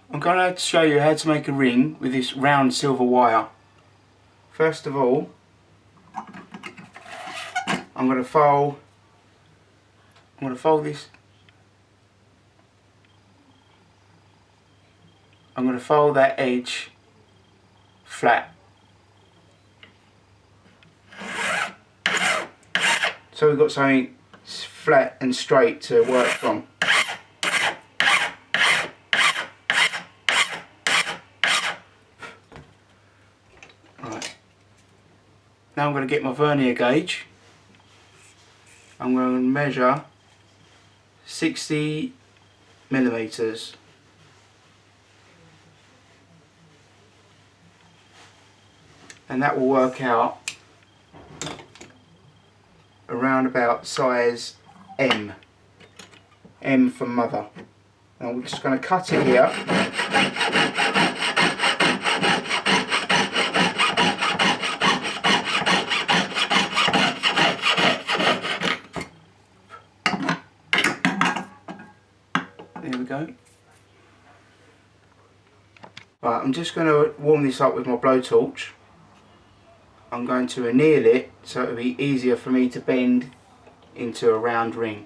I'm going to show you how to make a ring with this round silver wire. First of all, I'm going to fold this. I'm going to fold that edge flat. So we've got something flat and straight to work from. Right. Now I'm going to get my vernier gauge. I'm going to measure 60 millimeters. And that will work out around about size M. M for mother. Now we're just going to cut it here. There we go. Right, I'm just going to warm this up with my blowtorch. I'm going to anneal it so it'll be easier for me to bend into a round ring.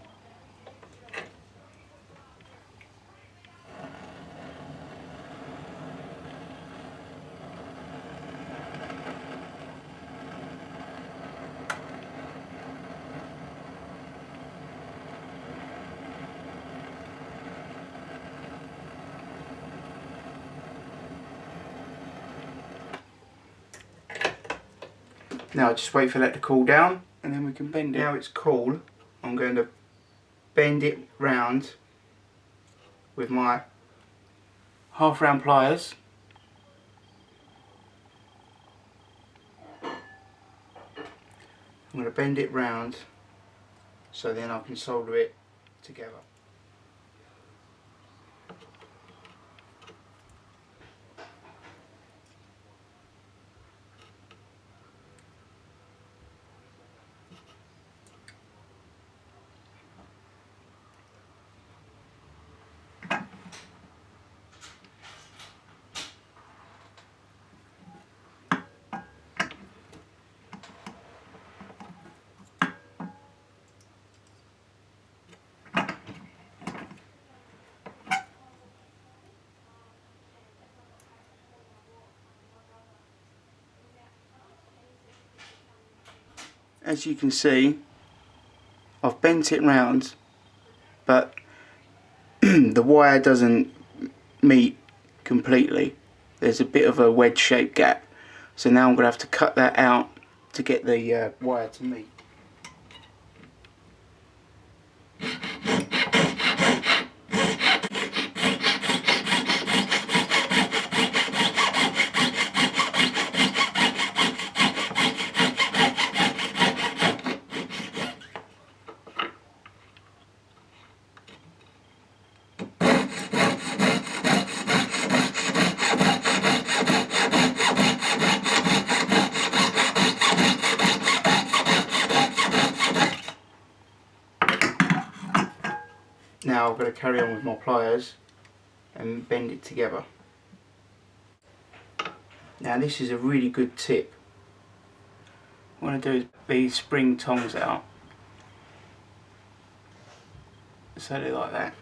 Now just wait for that to cool down and then we can bend it. Now it's cool, I'm going to bend it round with my half round pliers. I'm going to bend it round so then I can solder it together. As you can see, I've bent it round, but the wire doesn't meet completely. There's a bit of a wedge shaped gap, so now I'm going to have to cut that out to get the wire to meet. Now I've got to carry on with my pliers and bend it together. Now this is a really good tip. What I want to do is these spring tongs out. So they're like that.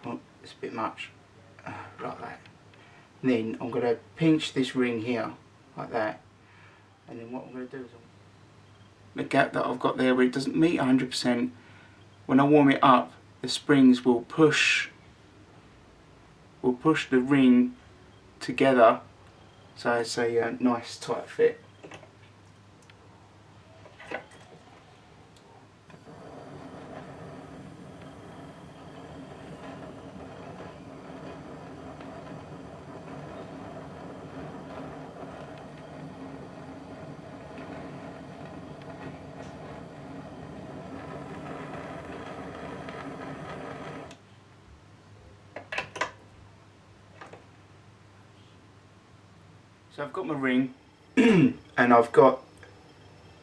Oh, it's a bit much. Like that. And then I'm going to pinch this ring here, like that. And then what I'm going to do is the gap that I've got there where it doesn't meet 100%, when I warm it up, the springs will push the ring together, so it's a nice tight fit. So I've got my ring and I've got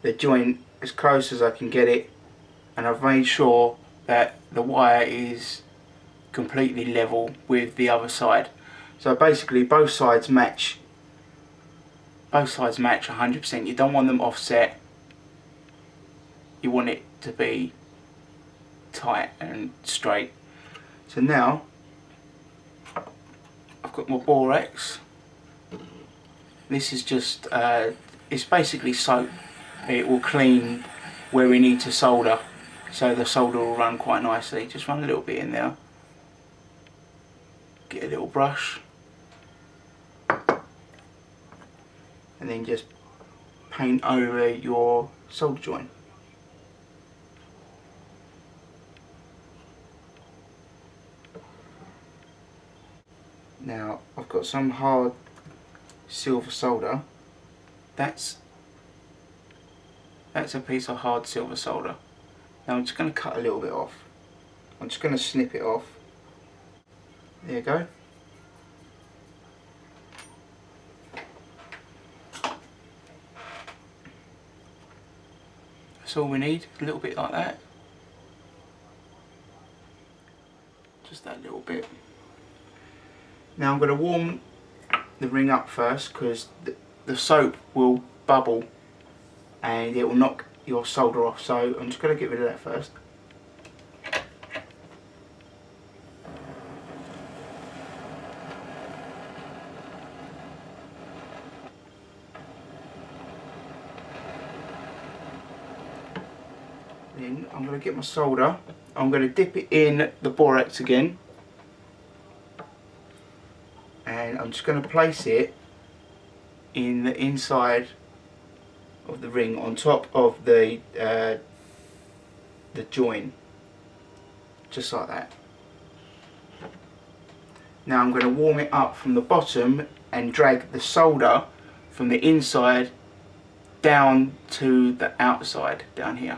the joint as close as I can get it, and I've made sure that the wire is completely level with the other side. So basically both sides match. Both sides match 100%. You don't want them offset. You want it to be tight and straight. So now I've got my borax. This is just it's basically soap. It will clean where we need to solder, so the solder will run quite nicely. Just run a little bit in there. Get a little brush, and then just paint over your solder joint. Now I've got some hard silver solder. That's a piece of hard silver solder. Now I'm just going to cut a little bit off. I'm just going to snip it off. There you go. That's all we need, a little bit like that. Just that little bit. Now I'm going to warm the ring up first, because the soap will bubble and it will knock your solder off, so I'm just going to get rid of that first. Then I'm going to get my solder, I'm going to dip it in the borax again, and I'm just going to place it in the inside of the ring on top of the join, just like that. Now I'm going to warm it up from the bottom and drag the solder from the inside down to the outside down here.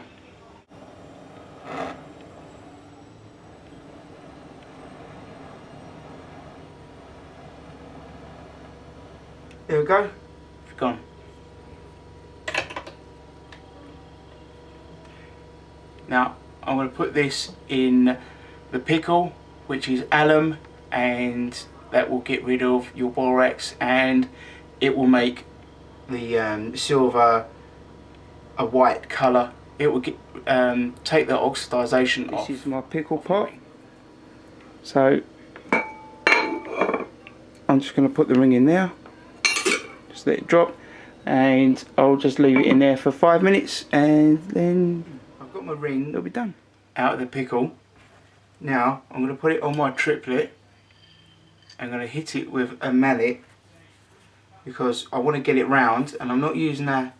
There we go, it's gone. Now I'm going to put this in the pickle, which is alum, and that will get rid of your borax and it will make the silver a white colour. It will get, take the oxidisation off. This is my pickle pot. So I'm just going to put the ring in there. Just let it drop, and I'll just leave it in there for 5 minutes, and then I've got my ring, it'll be done. Out of the pickle. Now I'm going to put it on my triplet. I'm going to hit it with a mallet because I want to get it round, and I'm not using a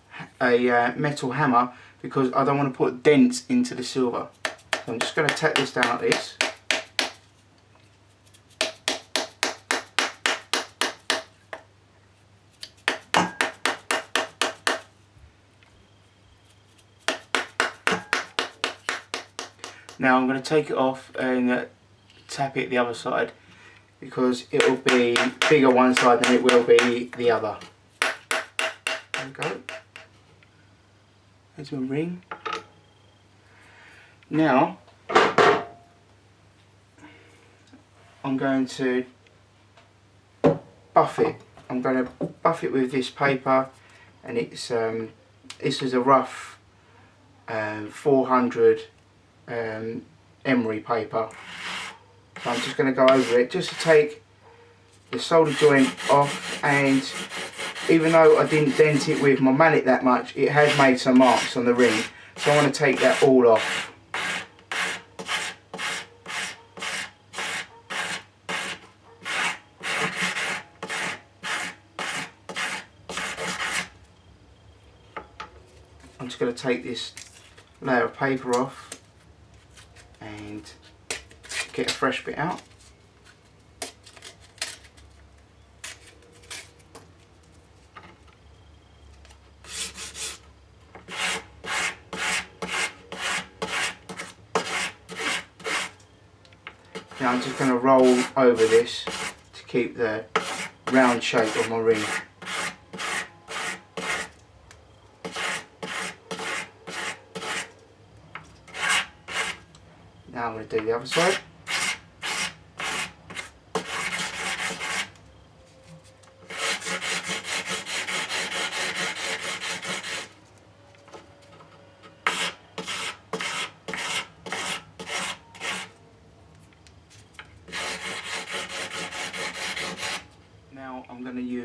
metal hammer because I don't want to put dents into the silver. So I'm just going to tap this down like this. Now I'm going to take it off and tap it the other side, because it will be bigger one side than it will be the other. There we go. There's my ring. Now I'm going to buff it. I'm going to buff it with this paper, and it's this is a rough 400 emery paper. So I'm just going to go over it just to take the solder joint off, and even though I didn't dent it with my mallet that much, it has made some marks on the ring, so I want to take that all off. I'm just going to take this layer of paper off and get a fresh bit out. Now I'm just going to roll over this to keep the round shape of my ring. Now I'm going to do the other side.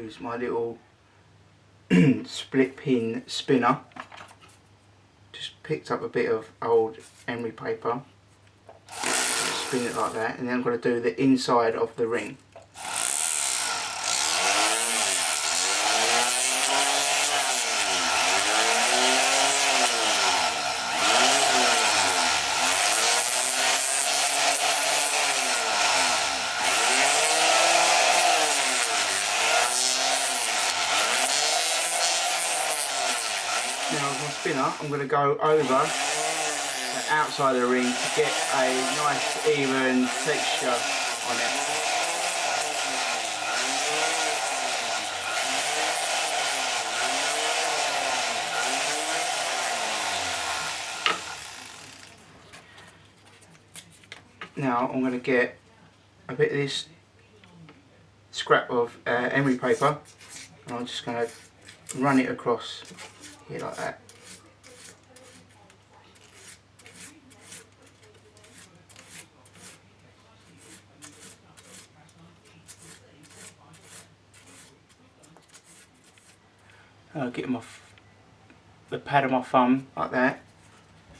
use my little split pin spinner. Just picked up a bit of old emery paper, spin it like that, and then I'm going to do the inside of the ring. Now with my spinner, I'm going to go over the outside of the ring to get a nice even texture on it. Now I'm going to get a bit of this scrap of emery paper, and I'm just going to run it across here like that. I'll get the pad of my thumb like that,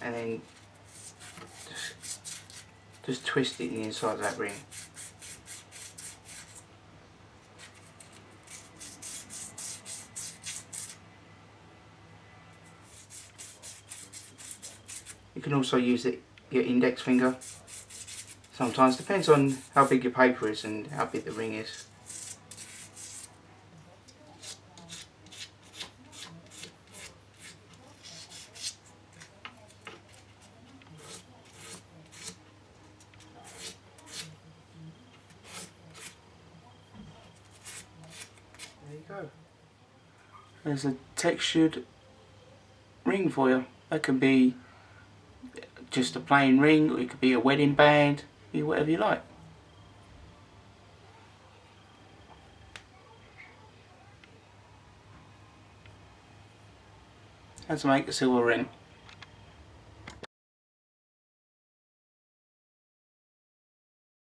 and then just twist it in the inside of that ring. You can also use your index finger. Sometimes depends on how big your paper is and how big the ring is. There you go. There's a textured ring for you. That can be just a plain ring, or it could be a wedding band, be whatever you like. How to make a silver ring.